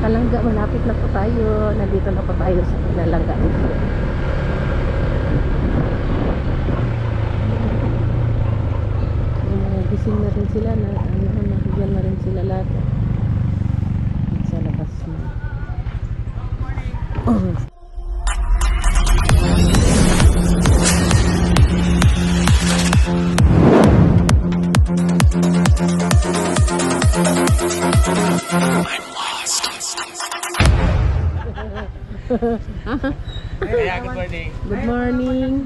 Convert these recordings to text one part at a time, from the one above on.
kalangga, malapit na po tayo. Nandito na po tayo sa Pinalangga. Gising na rin sila na nabigyan na rin sila lahat. Sa labas na. Kaya, good morning. Good morning.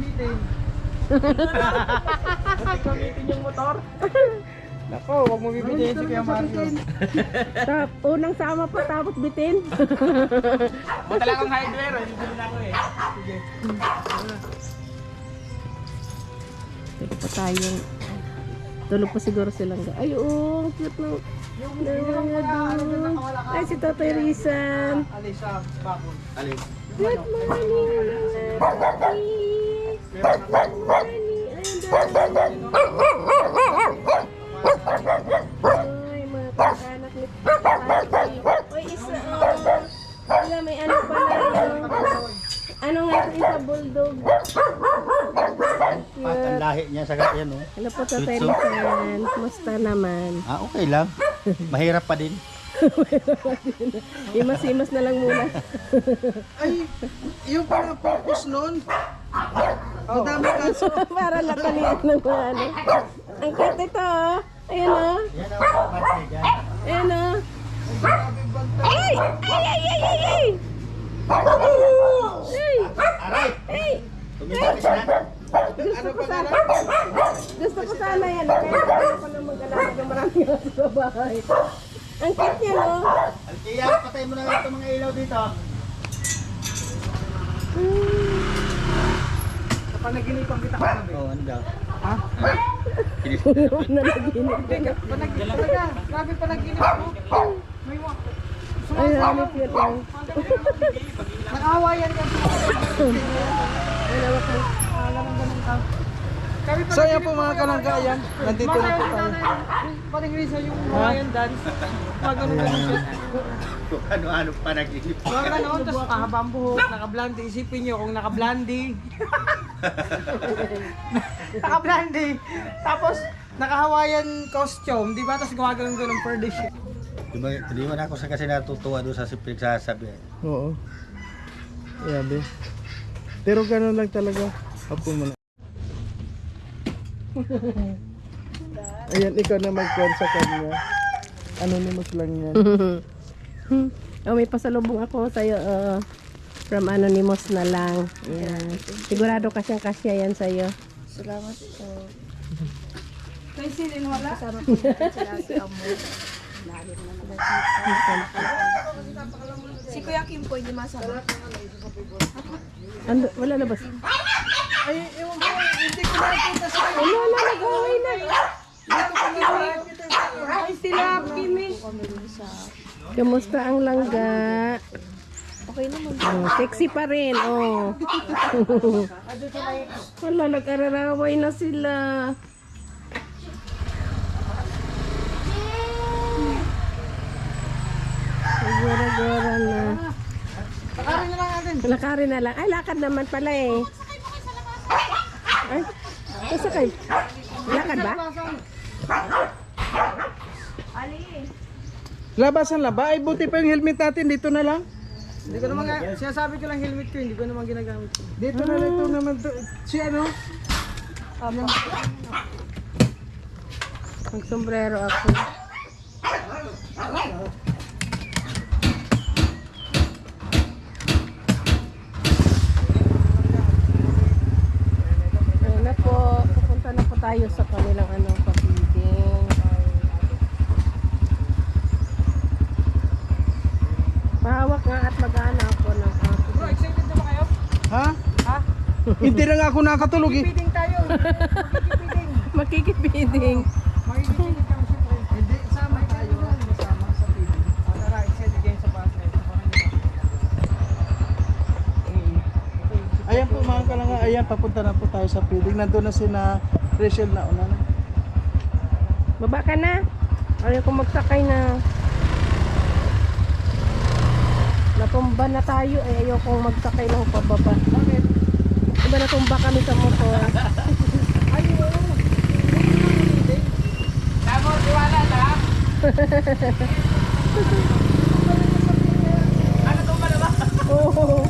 Gamitin yung motor. Nako, wag mo bibigyan si Kuya Mario. Unang sama pa tapos bitin. Buta lang ang hardware, hindi din ako eh. Sige. Dito pa tayong tulog pa siguro silang. Ay, oo, cute no. Ay, si Totoy Rizan. Alis sa bakod. Alis. Good morning. Ay, mga kakanak ni Pati. Uy, isa, wala, may ano pala yung, ano nga ito, isa bulldog. Ang lahi niya sa yan, oh. Ano po sa Terisan? Musta naman? Ah, okay lang. Mahirap pa din. Imas-imas na lang muna. Ay, yung parang focus nun. Madami kaso. Para natalian ng mga ano. Ang cute ito, oh. Ayan, oh. Yan ang birthday dyan. Ayan, oh. Ay! Ay! Ay! Ay! Ay! Ay! Ay! Aray! Ay! Tumibalis na. Gusto ko sana yan. Kaya kaya ko na mag-alaga ng maraming oras sa bahay. Ang cute niya, no? Alkiya, patay mo na nga itong mga ilaw dito. Panaginipan kita kagabi. Oo, ano daw? Ha? Nanaginip ka na. Panaginip talaga. Grabe panaginip mo. May mga. Ay, hanip yun lang. Nakahawayan ka. Alam mo ganun ka. So yan po mga kalanggayan, nandito na po tayo. Paring Risa yung Hawaiian dance. Mga ganun-ganun siya. Ano-ano pa naginip. Mga ganun, tapos kahabang buhok, naka-blondie. Isipin nyo kung naka-blondie. Naka-blondie. Tapos naka-Hawaiian costume, di ba? Tapos gumagano'n per dish. Di ba na ako kasi natutuwa doon sa pinagsasabi. Oo. Yabe. Pero gano'n lang talaga. Apo mo na. Ayan, ikaw na mag-call sa kanya. Anonymous lang yan. Oh, may pasalubong ako sa'yo. From Anonymous na lang. Ayan. Sigurado kasyang kasya yan sa'yo. Salamat po. Kaya silin wala. Kasama po natin si Amo. Lalo na si Kuya Kim po, hindi masama. Wala na ba? Ay, ewan ko, hindi ko nakikita sa kanya. Wala na, nag-away na. Ay, sila Kimi. Kamusta ang langga? Okay naman. Oh, sexy pa rin, oh. Wala, nag-araraway na sila. Gora-gora na. Pakarin na lang natin. Lakarin na lang. Ay, lakad naman pala eh. Ay, sasakay. Lakad ba? Labasan lang ba? Ay, buti pa yung helmet natin. Dito na lang. Hindi ko naman, sinasabi ko lang helmet ko, hindi ko naman ginagamit ko. Dito na lang, ito naman. Si ano? Mag-sombrero ako. Ayun na po. Pupunta na po tayo sa kanilang pag-feeding. Mahawak nga at mag-aana ako ng Bro, excited na ba kayo? Ha? Ha? Hindi na nga ako nakatulog eh. Feeding tayo. Magkikipiding. makikipiding. Magkikipiding kami siyempre. Hindi, sama tayo. Masama sa feeding. Tara, excited kayo sa bahay. Ayan po mga kalangga. Ayan, papunta na po tayo sa feeding. Nandun na si na Rachel na una na. Baba ka na. Ayaw ko magsakay na. natumba na tayo eh. Ayokong magsakay ng pababa. Bakit? Diba natumba kami sa motor? Ay, oo. Tamo, tiwala na. Ano to ba na ba? Oo.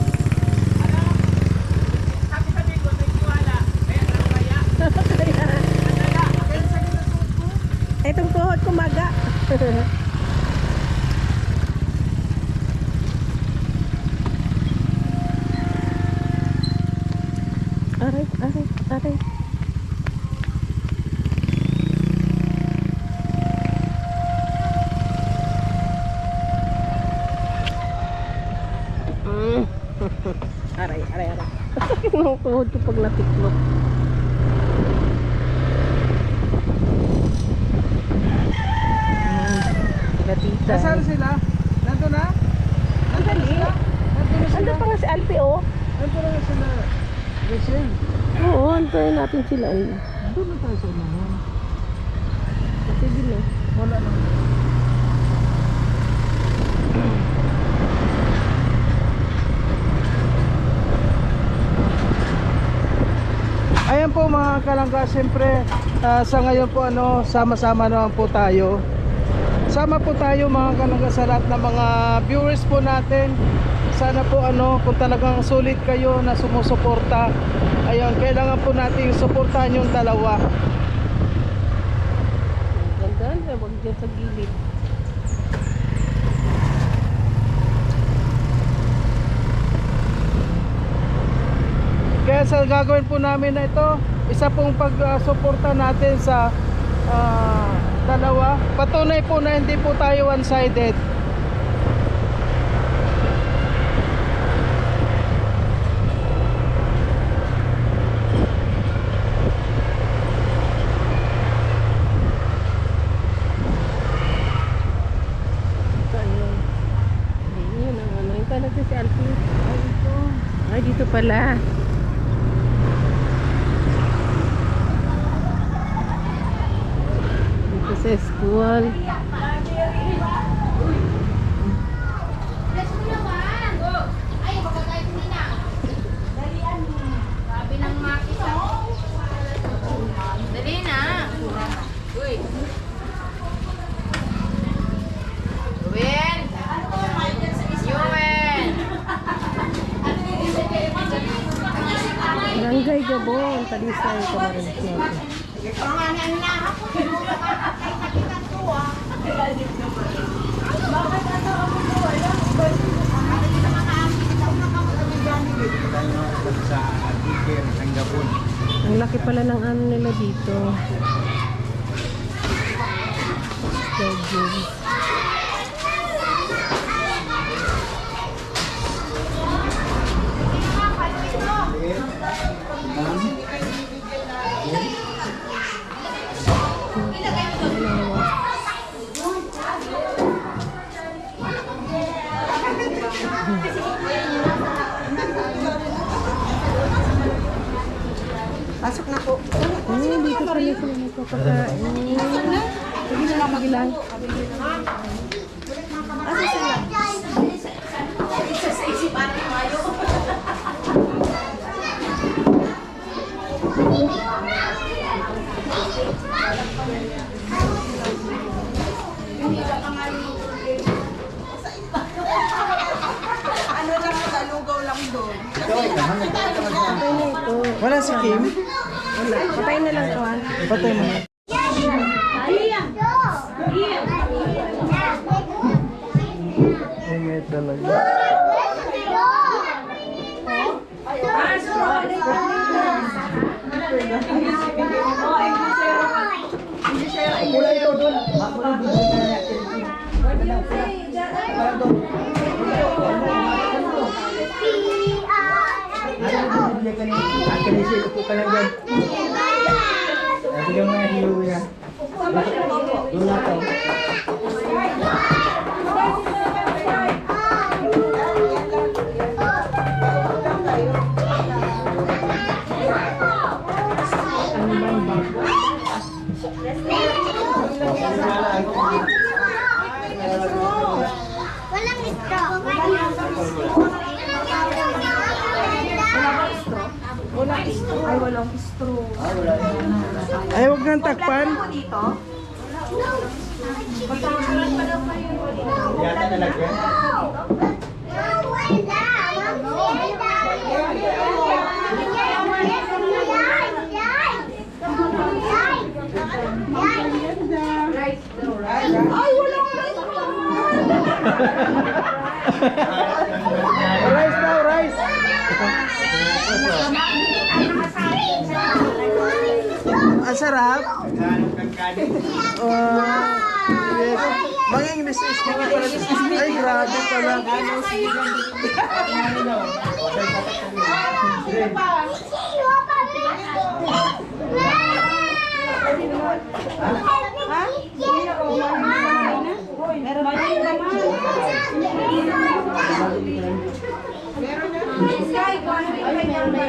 Sabi ko, may tiwala. Kaya ano kaya? Itong tuhod ko maga. Aray, aray, aray. Aray, aray, aray. Ang tuhod ko pag natiklop. Gatita. Nasaan sila? Nandun na? Nandun na sila? Nandun na Ando sila? pa nga si Alfie, oh. Nandun na sila? Rachel? Oo, antayin natin sila. Nandun na tayo sa unahan. Sige na. Wala na. Ayan po mga kalangga, siyempre sa ngayon po sama-sama naman po tayo. Sama po tayo mga kalangga sa lahat ng mga viewers po natin. Sana po kung talagang sulit kayo na sumusuporta, ayun, kailangan po nating suportahan yung dalawa. Ganda, wag dyan sa gilid. Kaya sa gagawin po namin na ito, isa pong pag-suporta natin sa dalawa. Patunay po na hindi po tayo one-sided. Ayun. Ayun, ang ano. Yung pala si Alfie. Ay, dito pala. Dito sa school. Sabi ng makita. Dali na. Uy. Ruben. Yuwen. Barangay Gabon, Talisay, Camarines Norte. Sa Aguiquer, Sanggapon. Ang laki pala ng ano nila dito. Schedule. Pasok na po. Dito pala sila nagpapakain. Sige lang. Asa sila? Isa sa isip ating mayo. Ano lang, talugaw lang doon. Patay na ito. Wala si Kim? Wala. Patay na lang ito, ha? Patay mo. Ingay talaga. Akin isi, upo ka lang dyan. Bigyan mo yung hiyo yan. Doon na to. Walang straw. Ay, walang straw. Ay, huwag nang takpan. Dito? Yata nalagyan. Rice daw, rice. Ang sarap. Yes. Mga English is mga English. Ay, grabe pala.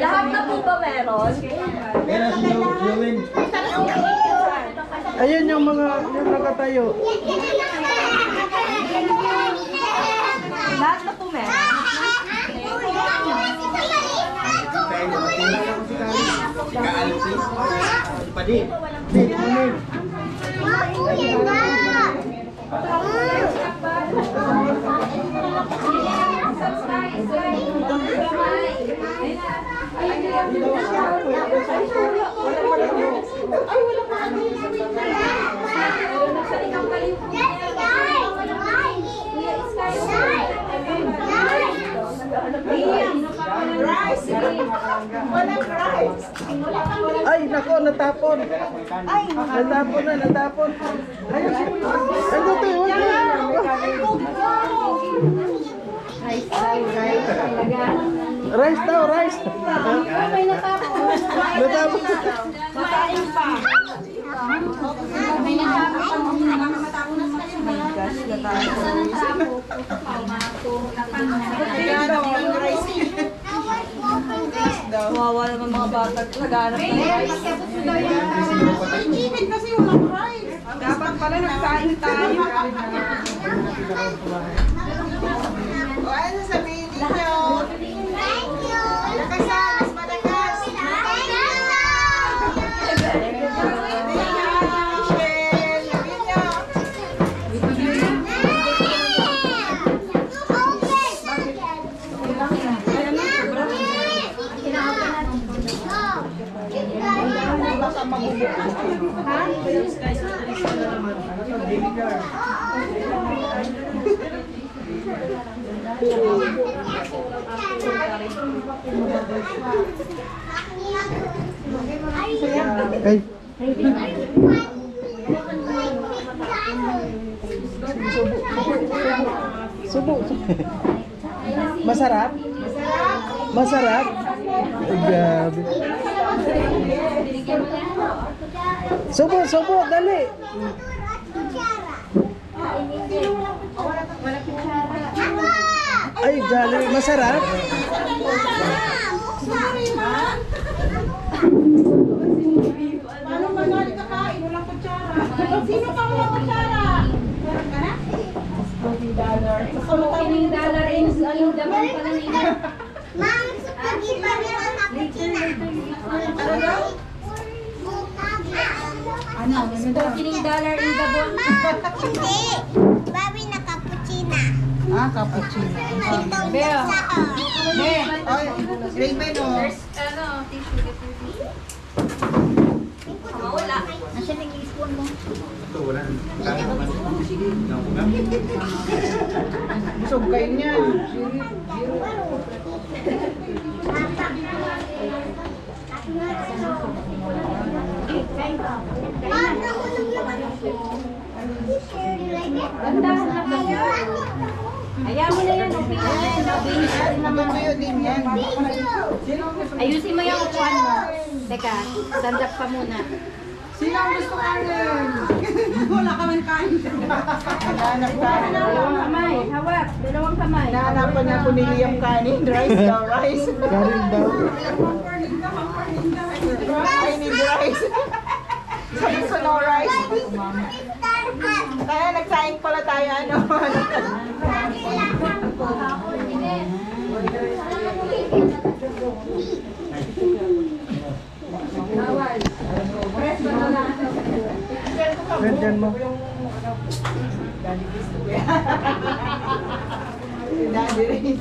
Lahat na po ba meron? Pero si Jowin. Ayun yung mga yung nakatayo. Lahat na po meron? Kain na mati. Kaalpi. Padi. Ay, nako, natapon. Ay, natapon na, natapon. Ay, ano to? Rice daw, rice. Natapon. Makain pa. Wawa naman mga bata. Naghanap ng rice. Dapat pala nagkain tayo. Ano sabihin ninyo? Thank you! Nakasalas, madagas! Ay, subo. Masarap? Masarap? Ay, grabe. Subo, dali. Ay, jolly. Masarap? Paano ba natin kakain? Walang kutsara. Sino pa walang kutsara? Meron ka na? Kining dollar is ano daman pala nila. Ma'am, pag-iba niya ang kapuchina. Ano daw? Ano? Kining dollar in the ball. Hindi. Babi na kapuchina. Ah, cappuccino. Itong sa Raven o. Ano, tissue. Mawala. Nasaan yung spoon mo? Ito, wala. Kain naman. Busog kayo niyan. Gandahan na kayo. Ayaw mo na yan. Okay na yan. Ayusin mo yung upuan mo. Teka, stand up ka muna. Sino ang gusto kanin? Wala ka man kanin. Dalawang kamay. Hawak. Dalawang kamay. Nahanapan niya ko ni Liam kanin. Rice daw, rice. Karin daw. I need rice. Sabi ko no rice. Kaya nagsaing pala tayo ano. Pwede mo. Daddy rin.